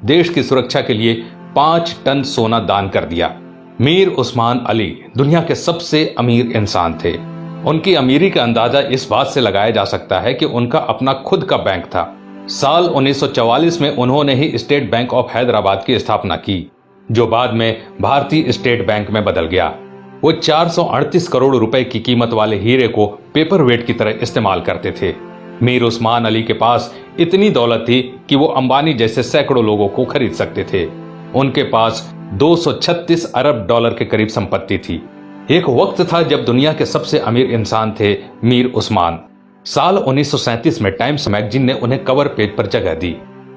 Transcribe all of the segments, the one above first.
देश की सुरक्षा के लिए 5 टन सोना दान कर दिया। मीर उस्मान अली दुनिया के सबसे अमीर इंसान थे। उनकी अमीरी का अंदाजा इस बात से लगाया जा सकता है कि उनका अपना खुद का बैंक था। साल 1944 में उन्होंने ही स्टेट बैंक ऑफ हैदराबाद की स्थापना की, जो बाद में भारतीय स्टेट बैंक में बदल गया। वो 438 करोड़ रुपए की कीमत वाले हीरे को पेपर वेट की तरह इस्तेमाल करते थे। मीर उस्मान अली के पास इतनी दौलत थी कि वो अंबानी जैसे सैकड़ों लोगों को खरीद सकते थे। उनके पास 236 अरब डॉलर के करीब संपत्ति थी। एक वक्त था जब दुनिया के सबसे अमीर इंसान थे मीर उस्मान। साल 1937 में टाइम्स मैगजीन ने उन्हें कवर पेज पर जगह दी।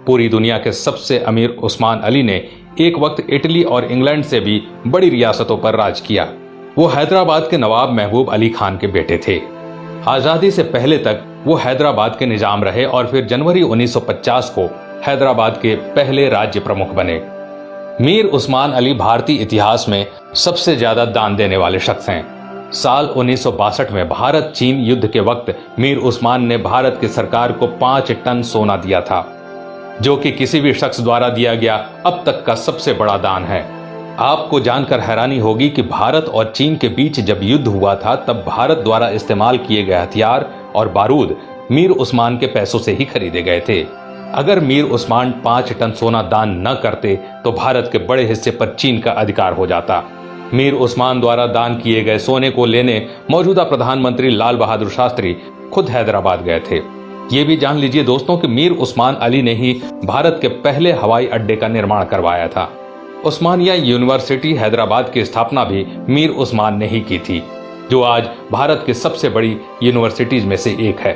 पूरी दुनिया के सबसे अमीर उस्मान अली ने एक वक्त इटली और इंग्लैंड से भी बड़ी रियासतों पर राज किया। वो हैदराबाद के नवाब महबूब अली खान के बेटे थे। आजादी से पहले तक वो हैदराबाद के निजाम रहे और फिर जनवरी 1950 को हैदराबाद के पहले राज्य प्रमुख बने। मीर उस्मान अली भारतीय इतिहास में सबसे ज्यादा दान देने वाले शख्स हैं। साल 1962 में भारत चीन युद्ध के वक्त मीर उस्मान ने भारत की सरकार को 5 टन सोना दिया था, जो कि किसी भी शख्स द्वारा दिया गया अब तक का सबसे बड़ा दान है। आपको जानकर हैरानी होगी कि भारत और चीन के बीच जब युद्ध हुआ था तब भारत द्वारा इस्तेमाल किए गए हथियार और बारूद मीर उस्मान के पैसों से ही खरीदे गए थे। अगर मीर उस्मान 5 टन सोना दान न करते तो भारत के बड़े हिस्से पर चीन का अधिकार हो जाता। मीर उस्मान द्वारा दान किए गए सोने को लेने मौजूदा प्रधानमंत्री लाल बहादुर शास्त्री खुद हैदराबाद गए थे। ये भी जान लीजिए दोस्तों कि मीर उस्मान अली ने ही भारत के पहले हवाई अड्डे का निर्माण करवाया था। उस्मानिया यूनिवर्सिटी हैदराबाद की स्थापना भी मीर उस्मान ने ही की थी, जो आज भारत की सबसे बड़ी यूनिवर्सिटीज में से एक है।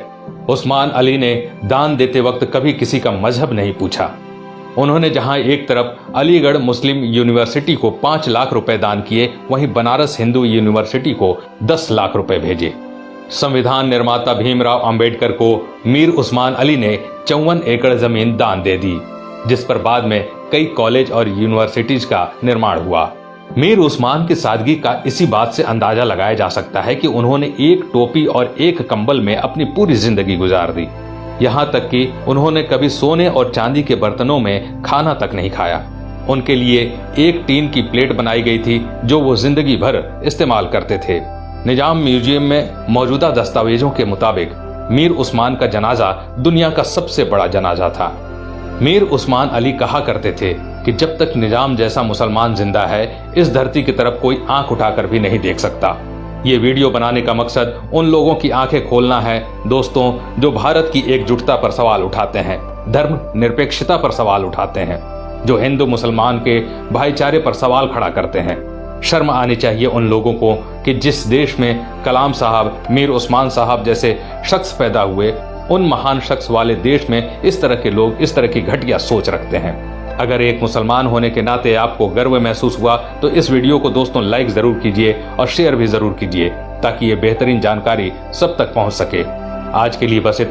उस्मान अली ने दान देते वक्त कभी किसी का मजहब नहीं पूछा। उन्होंने जहां एक तरफ अलीगढ़ मुस्लिम यूनिवर्सिटी को 5 लाख रुपए दान किए, वहीं बनारस हिंदू यूनिवर्सिटी को 10 लाख रुपए भेजे। संविधान निर्माता भीमराव अंबेडकर को मीर उस्मान अली ने 54 एकड़ जमीन दान दे दी, जिस पर बाद में कई कॉलेज और यूनिवर्सिटीज का निर्माण हुआ। मीर उस्मान की सादगी का इसी बात से अंदाजा लगाया जा सकता है कि उन्होंने एक टोपी और एक कंबल में अपनी पूरी जिंदगी गुजार दी। यहाँ तक कि उन्होंने कभी सोने और चांदी के बर्तनों में खाना तक नहीं खाया। उनके लिए एक टीन की प्लेट बनाई गई थी जो वो जिंदगी भर इस्तेमाल करते थे। निजाम म्यूजियम में मौजूदा दस्तावेजों के मुताबिक मीर उस्मान का जनाजा दुनिया का सबसे बड़ा जनाजा था। मीर उस्मान अली कहा करते थे कि जब तक निजाम जैसा मुसलमान जिंदा है, इस धरती की तरफ कोई आंख उठाकर भी नहीं देख सकता। ये वीडियो बनाने का मकसद उन लोगों की आंखें खोलना है दोस्तों, जो भारत की एकजुटता पर सवाल उठाते हैं, धर्म निरपेक्षता पर सवाल उठाते हैं, जो हिंदू मुसलमान के भाईचारे पर सवाल खड़ा करते हैं। शर्म आनी चाहिए उन लोगों को कि जिस देश में कलाम साहब, मीर उस्मान साहब जैसे शख्स पैदा हुए, उन महान शख्स वाले देश में इस तरह के लोग इस तरह की घटिया सोच रखते हैं। अगर एक मुसलमान होने के नाते आपको गर्व महसूस हुआ तो इस वीडियो को दोस्तों लाइक जरूर कीजिए और शेयर भी जरूर कीजिए, ताकि ये बेहतरीन जानकारी सब तक पहुंच सके। आज के लिए बस इतना।